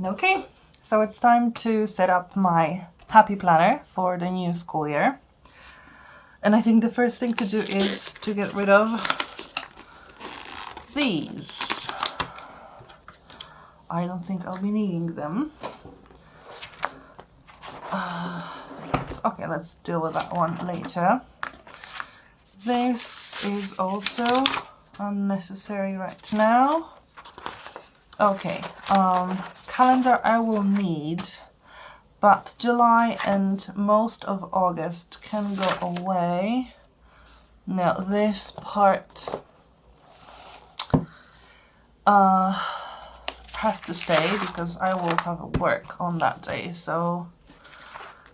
Okay, so it's time to set up my happy planner for the new school year. And I think the first thing to do is to get rid of these. I don't think I'll be needing them. Okay, let's deal with that one later. This is also unnecessary right now. Okay, calendar I will need, but July and most of August can go away. Now this part has to stay because I will have work on that day. So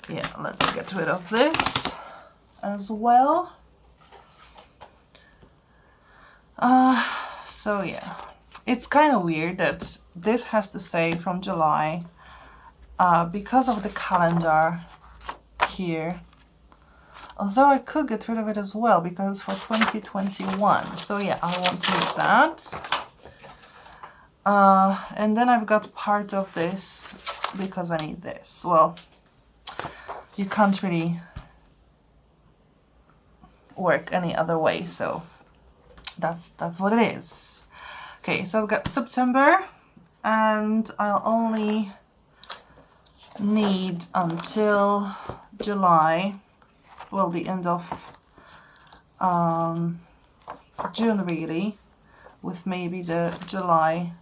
yeah, let's get rid of this as well. So yeah, it's kind of weird that this has to stay from July because of the calendar here. Although I could get rid of it as well because it's for 2021. So yeah, I won't use that. And then I've got part of this because I need this. Well, you can't really work any other way, so that's what it is. Okay, so I've got September, and I'll only need until July, well, the end of June really, with maybe the July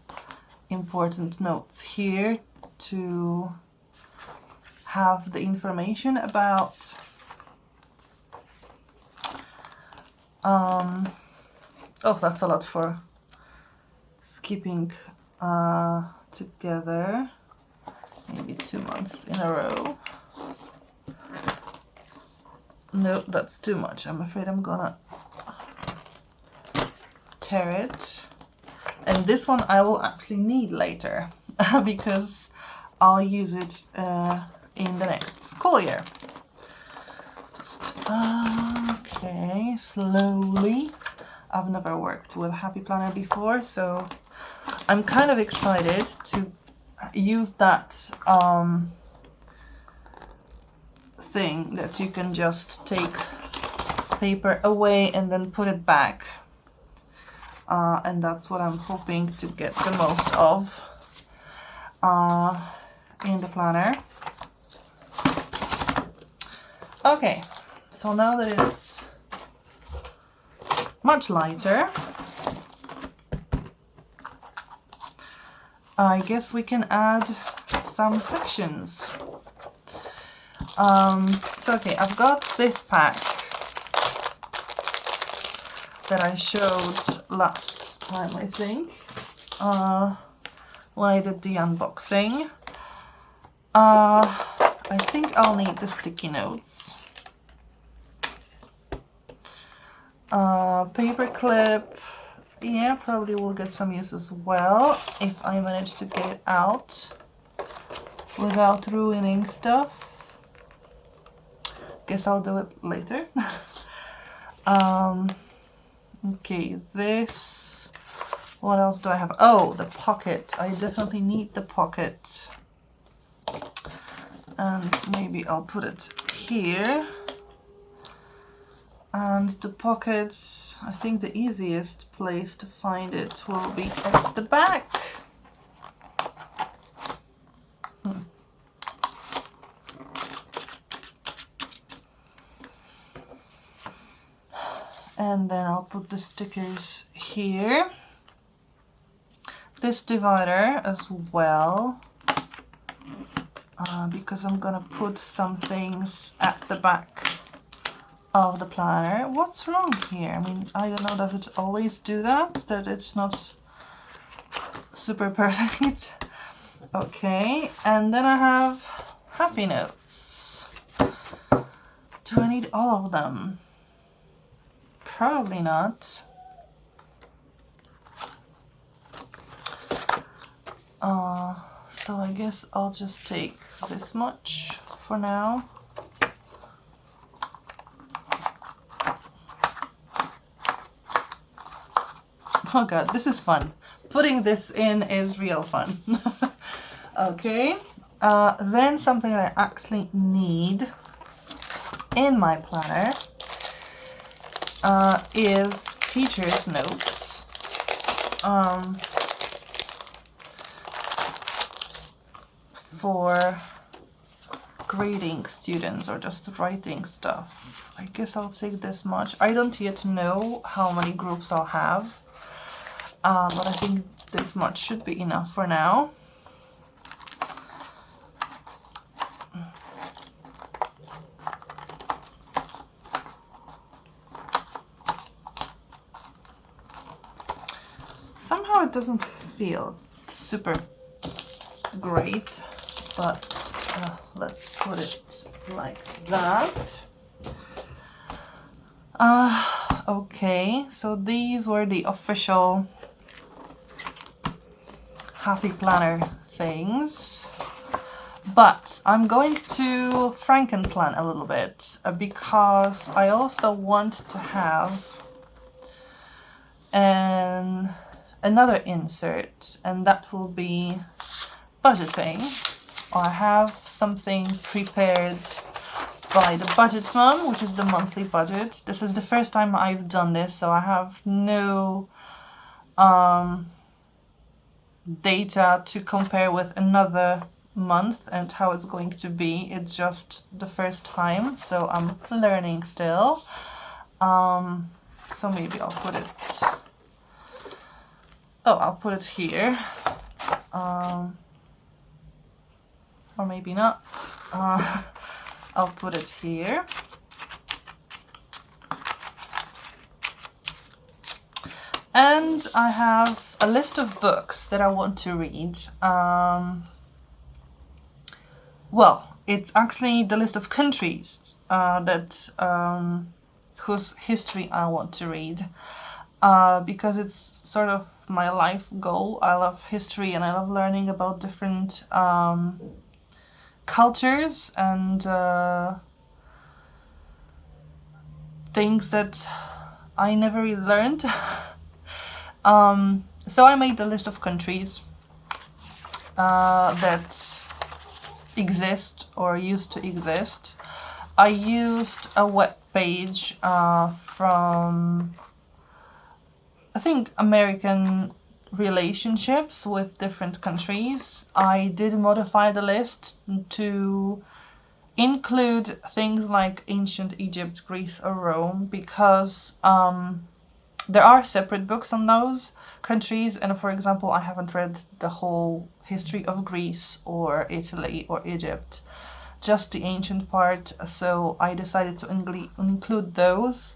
important notes here to have the information about oh, that's a lot for skipping together, maybe 2 months in a row. No, that's too much. I'm afraid I'm gonna tear it. And this one I will actually need later because I'll use it in the next school year. Just, okay, slowly. I've never worked with a happy planner before, so I'm kind of excited to use that thing that you can just take paper away and then put it back. And that's what I'm hoping to get the most of in the planner. Okay, so now that it's much lighter, I guess we can add some sections. So okay, I've got this pack that I showed last time, I think, when I did the unboxing. I think I'll need the sticky notes, paper clip. Yeah, probably will get some use as well if I manage to get it out without ruining stuff. Guess I'll do it later. Okay, this, what else do I have? Oh, the pocket. I definitely need the pocket. And maybe I'll put it here. And the pocket, I think the easiest place to find it will be at the back. And then I'll put the stickers here. This divider as well, because I'm gonna put some things at the back of the planner. What's wrong here? I mean, I don't know, does it always do that? That it's not super perfect? Okay, and then I have happy notes. Do I need all of them? Probably not. So I guess I'll just take this much for now. Oh god, this is fun. Putting this in is real fun. Okay, then something that I actually need in my planner is teacher's notes. For grading students or just writing stuff. I guess I'll take this much. I don't yet know how many groups I'll have, but I think this much should be enough for now. Somehow it doesn't feel super great, but let's put it like that. Okay, so these were the official Happy Planner things, but I'm going to Frankenplan a little bit because I also want to have another insert, and that will be budgeting. I have something prepared by the Budget Mum, which is the monthly budget. This is the first time I've done this, so I have no data to compare with another month and how it's going to be. It's just the first time, so I'm learning still. So maybe I'll put it... Oh, I'll put it here. Or maybe not. I'll put it here. And I have a list of books that I want to read. Well, it's actually the list of countries whose history I want to read. Because it's sort of my life goal. I love history and I love learning about different cultures and things that I never really learned. So I made a list of countries that exist or used to exist. I used a web page from, I think, American relationships with different countries. I did modify the list to include things like ancient Egypt, Greece, or Rome, because there are separate books on those countries, and for example, I haven't read the whole history of Greece or Italy or Egypt, just the ancient part, so I decided to include those.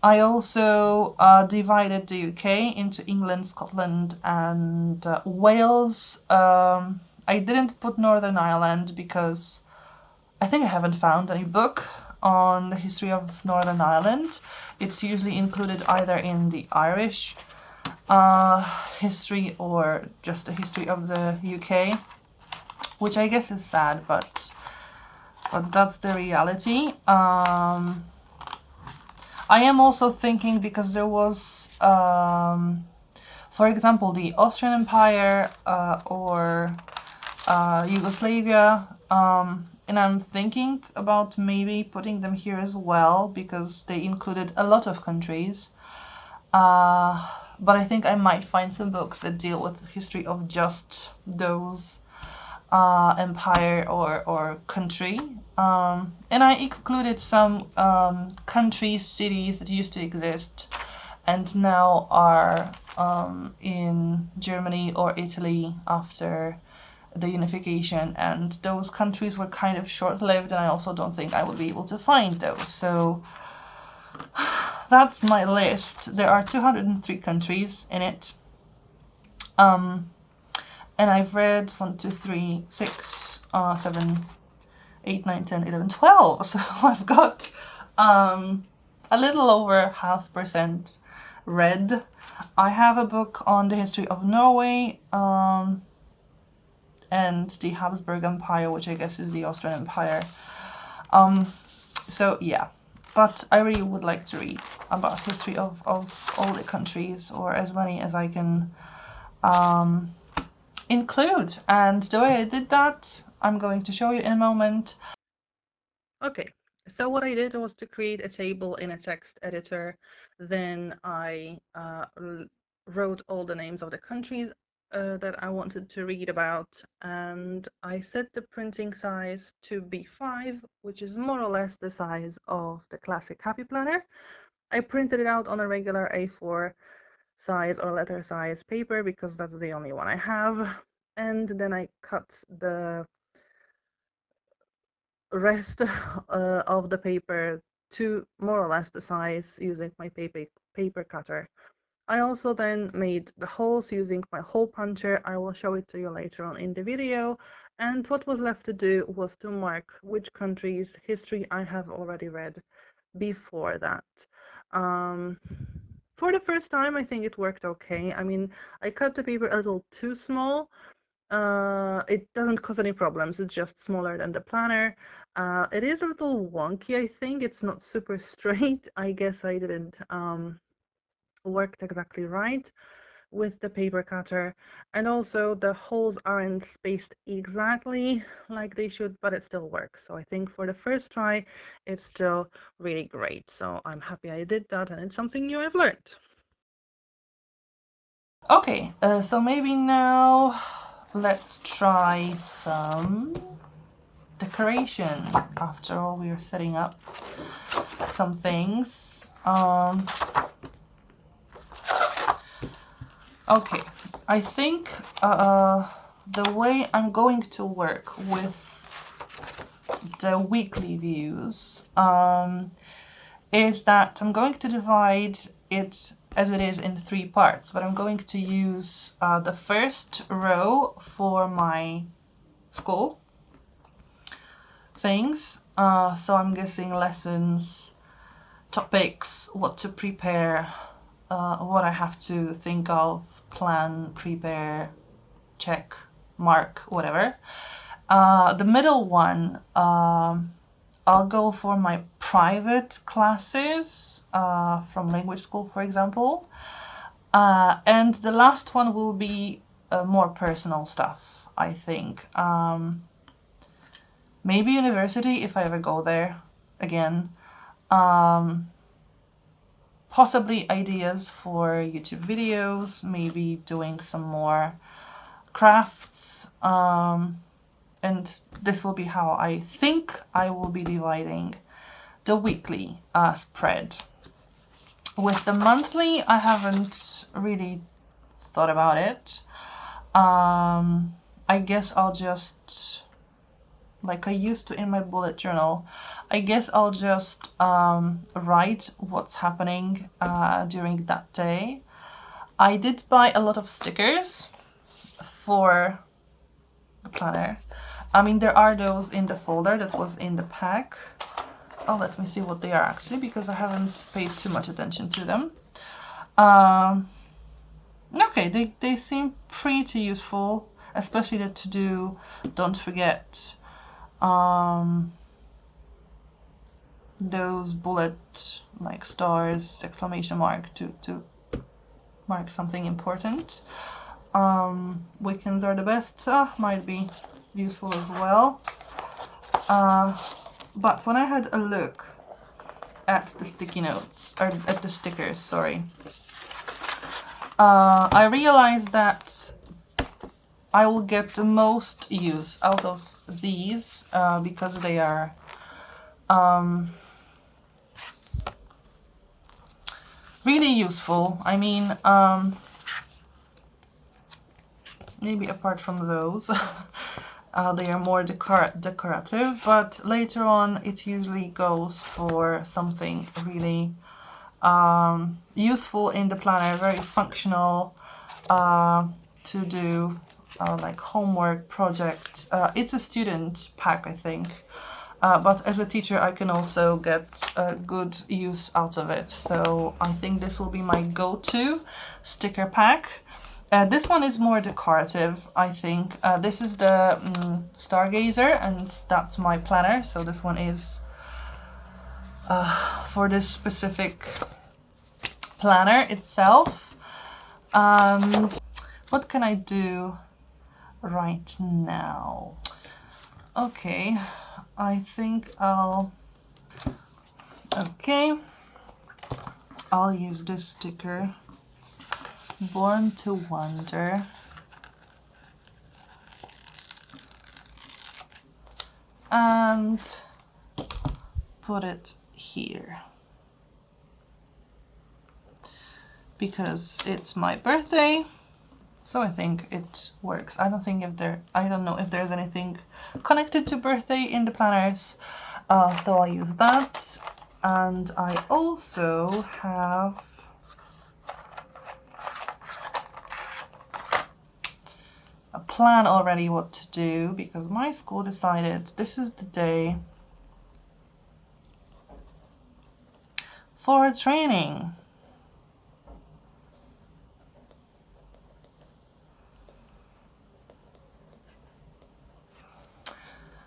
I also divided the UK into England, Scotland, and Wales. I didn't put Northern Ireland because I think I haven't found any book on the history of Northern Ireland. It's usually included either in the Irish history or just the history of the UK, which I guess is sad, but that's the reality. I am also thinking, because there was, for example, the Austrian Empire or Yugoslavia, and I'm thinking about maybe putting them here as well, because they included a lot of countries. But I think I might find some books that deal with the history of just those empire or country. And I included some countries, cities that used to exist and now are in Germany or Italy after the unification, and those countries were kind of short-lived, and I also don't think I would be able to find those. So that's my list. There are 203 countries in it. And I've read 1, 2, 3, 6, 7, 8, 9, 10, 11, 12. So I've got a little over 0.5% read. I have a book on the history of Norway and the Habsburg Empire, which I guess is the Austrian Empire. So yeah, but I really would like to read about history of all the countries, or as many as I can include. And the way I did that, I'm going to show you in a moment. Okay, so what I did was to create a table in a text editor. Then I wrote all the names of the countries that I wanted to read about, and I set the printing size to B5, which is more or less the size of the classic Happy Planner. I printed it out on a regular A4 size or letter size paper because that's the only one I have, and then I cut the rest of the paper to more or less the size using my paper cutter. I also then made the holes using my hole puncher. I will show it to you later on in the video. And what was left to do was to mark which country's history I have already read before that. For the first time, I think it worked okay. I mean, I cut the paper a little too small. It doesn't cause any problems. It's just smaller than the planner. It is a little wonky, I think. It's not super straight. I guess I didn't worked exactly right with the paper cutter, and also the holes aren't spaced exactly like they should, but it still works. So I think for the first try it's still really great. So I'm happy I did that, and it's something new I've learned. Okay, so maybe now let's try some decoration. After all, we are setting up some things. Okay, I think the way I'm going to work with the weekly views is that I'm going to divide it as it is in 3 parts, but I'm going to use the first row for my school things. So I'm guessing lessons, topics, what to prepare, what I have to think of, plan, prepare, check, mark, whatever. The middle one, I'll go for my private classes from language school, for example. And the last one will be more personal stuff, I think. Maybe university, if I ever go there again. Possibly ideas for YouTube videos, maybe doing some more crafts. And this will be how I think I will be dividing the weekly spread. With the monthly, I haven't really thought about it. I guess I'll just, like I used to in my bullet journal, I guess I'll just write what's happening during that day. I did buy a lot of stickers for the planner. I mean, there are those in the folder that was in the pack. Oh, let me see what they are actually, because I haven't paid too much attention to them. Okay, they seem pretty useful, especially the to-do, don't forget, those bullet like stars, exclamation mark to mark something important. Weekends are the best, might be useful as well. But when I had a look at the sticky notes, or at the stickers, sorry, I realized that I will get the most use out of these because they are really useful. I mean, maybe apart from those, they are more decorative, but later on it usually goes for something really useful in the planner, very functional to do like homework project. It's a student pack, I think, but as a teacher I can also get good use out of it. So I think this will be my go-to sticker pack. This one is more decorative, I think. This is the Stargazer, and that's my planner. So this one is for this specific planner itself. And what can I do right now. Okay, I think I'll use this sticker, Born to Wonder, and put it here because it's my birthday. So I think it works. I don't know if there's anything connected to birthday in the planners, so I'll use that. And I also have a plan already what to do, because my school decided this is the day for training.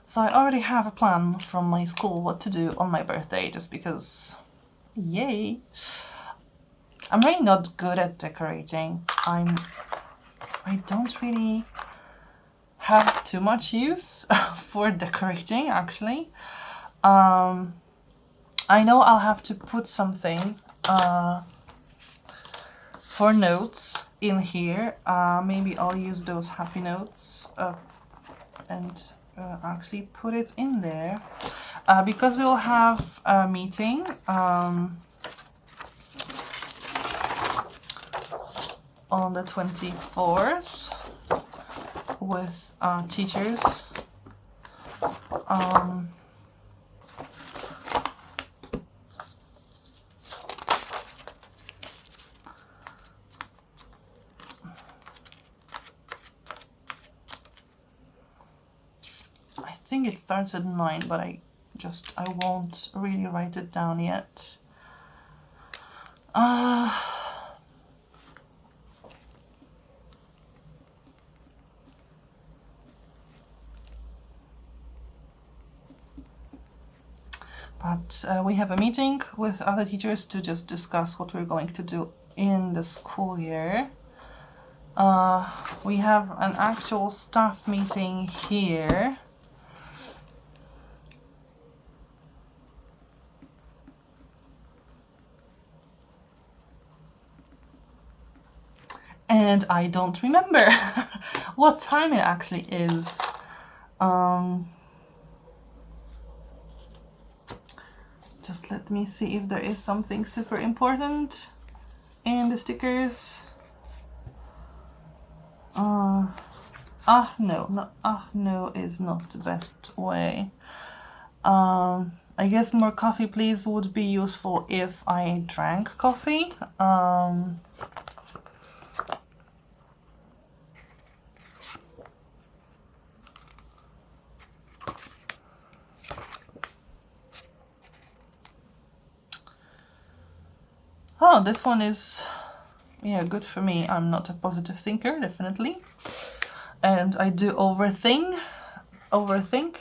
So I already have a plan from my school what to do on my birthday, just because, yay. I'm really not good at decorating. I don't really have too much use for decorating, actually. I know I'll have to put something for notes in here. Maybe I'll use those happy notes and actually put it in there, because we'll have a meeting on the 24th with teachers. I think it starts at 9, but I won't really write it down yet. But we have a meeting with other teachers to just discuss what we're going to do in the school year. We have an actual staff meeting here. And I don't remember what time it actually is. Just let me see if there is something super important in the stickers. No is not the best way. I guess more coffee please would be useful if I drank coffee. Oh, this one is, yeah, good for me. I'm not a positive thinker, definitely. And I do overthink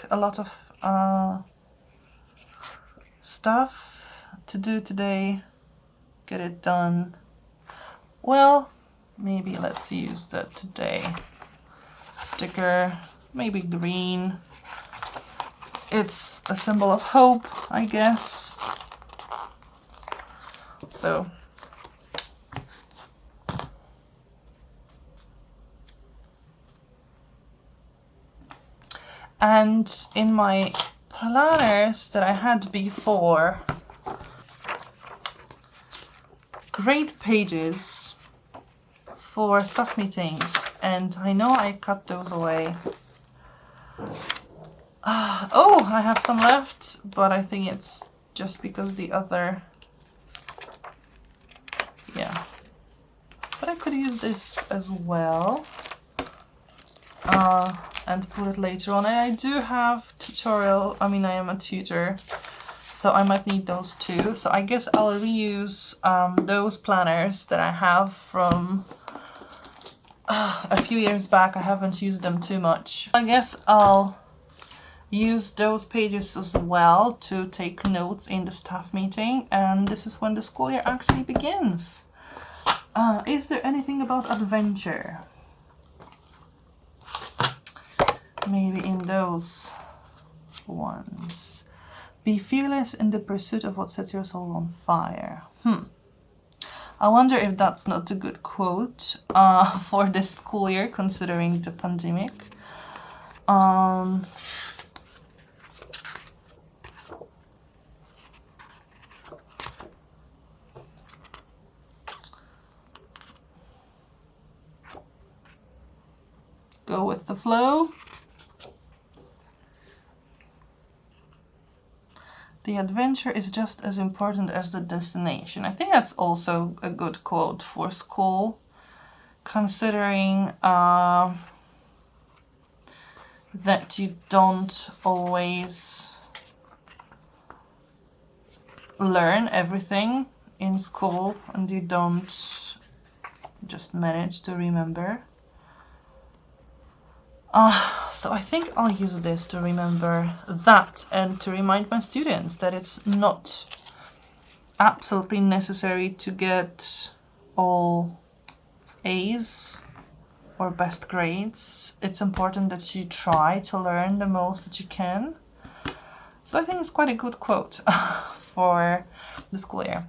a lot of stuff to do today. Get it done. Well, maybe let's use that today. Sticker, maybe green. It's a symbol of hope, I guess. So and in my planners that I had before, great pages for staff meetings, and I know I cut those away. Oh, I have some left, but I think it's just because the other, yeah. But I could use this as well and put it later on. And I do have tutorial, I mean I am a tutor, so I might need those too. So I guess I'll reuse those planners that I have from a few years back. I haven't used them too much. I guess I'll use those pages as well to take notes in the staff meeting, and this is when the school year actually begins. Is there anything about adventure? maybe in those ones. Be fearless in the pursuit of what sets your soul on fire. I wonder if that's not a good quote for this school year, considering the pandemic. Go with the flow. The adventure is just as important as the destination. I think that's also a good quote for school, considering that you don't always learn everything in school and you don't just manage to remember. So I think I'll use this to remember that and to remind my students that it's not absolutely necessary to get all A's or best grades. It's important that you try to learn the most that you can. So I think it's quite a good quote for the school year.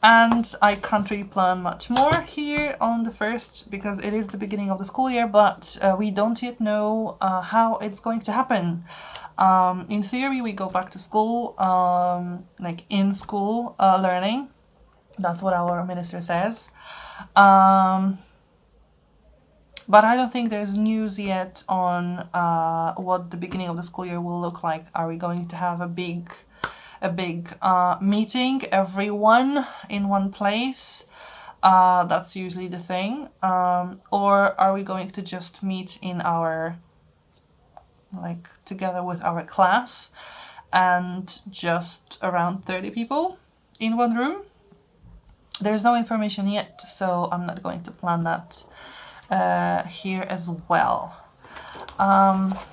And I can't really plan much more here on the 1st because it is the beginning of the school year, but we don't yet know how it's going to happen. In theory, we go back to school, like in school learning. That's what our minister says. But I don't think there's news yet on what the beginning of the school year will look like. Are we going to have a big meeting, everyone in one place? That's usually the thing. Or are we going to just meet in our, like, together with our class and just around 30 people in one room? There's no information yet, so I'm not going to plan that here as well. But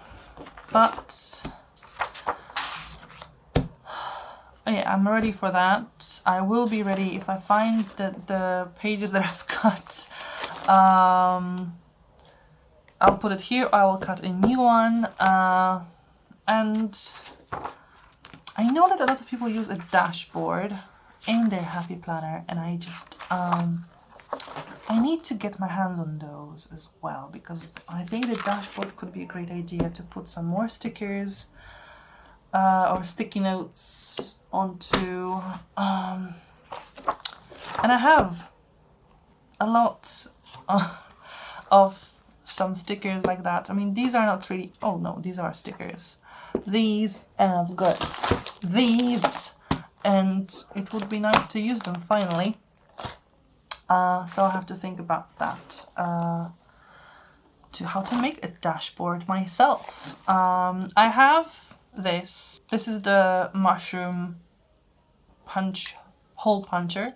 yeah, I'm ready for that. I will be ready if I find that the pages that I've cut. I'll put it here. I will cut a new one. And I know that a lot of people use a dashboard in their happy planner, and I just I need to get my hands on those as well, because I think the dashboard could be a great idea to put some more stickers or sticky notes onto. And I have a lot of some stickers like that. I mean, these are not really, oh no, these are stickers. These, and I've got these, and it would be nice to use them finally. So I have to think about that, to how to make a dashboard myself. I have this. This is the mushroom hole puncher.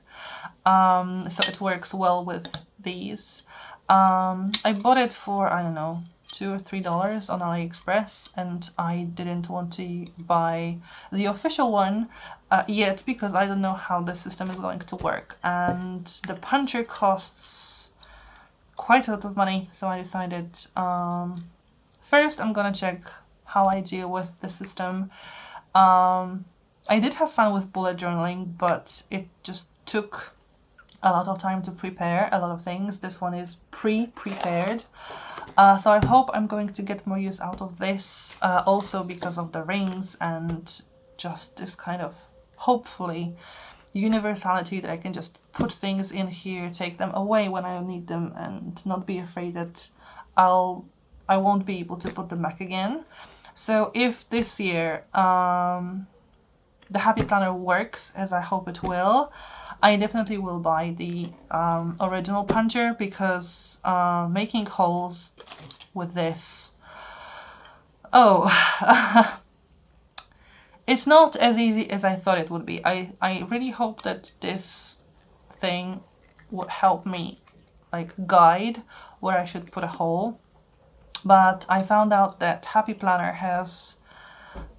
So it works well with these. I bought it for, I don't know, $2 or $3 on AliExpress, and I didn't want to buy the official one yet because I don't know how the system is going to work, and the puncher costs quite a lot of money, so I decided first I'm gonna check how I deal with the system. I did have fun with bullet journaling, but it just took a lot of time to prepare a lot of things. This one is pre-prepared. So I hope I'm going to get more use out of this, also because of the rings and just this kind of, hopefully, universality that I can just put things in here, take them away when I need them, and not be afraid that I won't be able to put them back again. So if this year the Happy Planner works as I hope it will, I definitely will buy the original puncher, because making holes with this, it's not as easy as I thought it would be. I really hope that this thing would help me, like, guide where I should put a hole. But I found out that Happy Planner has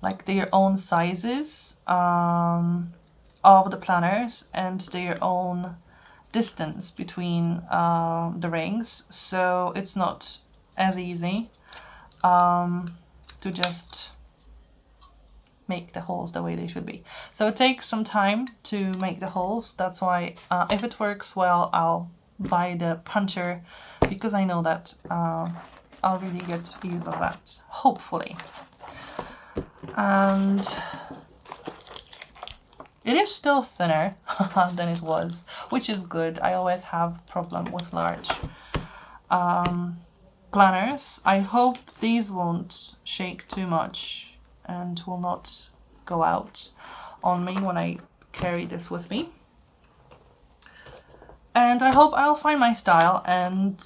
like their own sizes of the planners and their own distance between the rings, so it's not as easy. to just make the holes the way they should be. So it takes some time to make the holes. That's why if it works well, I'll buy the puncher, because I know that I'll really get use of that, hopefully. And it is still thinner than it was, which is good. I always have problem with large planners. I hope these won't shake too much and will not go out on me when I carry this with me. And I hope I'll find my style and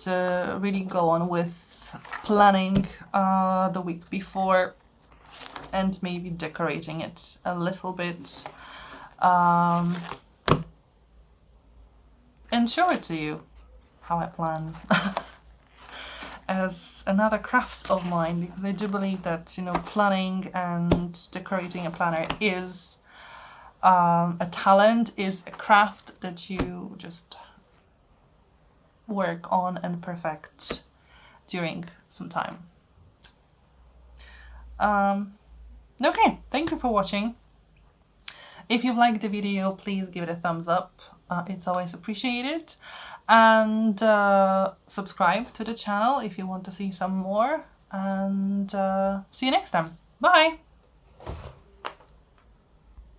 really go on with planning the week before and maybe decorating it a little bit and show it to you how I plan. As another craft of mine, because I do believe that, you know, planning and decorating a planner is a talent, is a craft that you just work on and perfect during some time. Okay, thank you for watching. If you've liked the video, please give it a thumbs up. It's always appreciated. And subscribe to the channel if you want to see some more. And see you next time. Bye!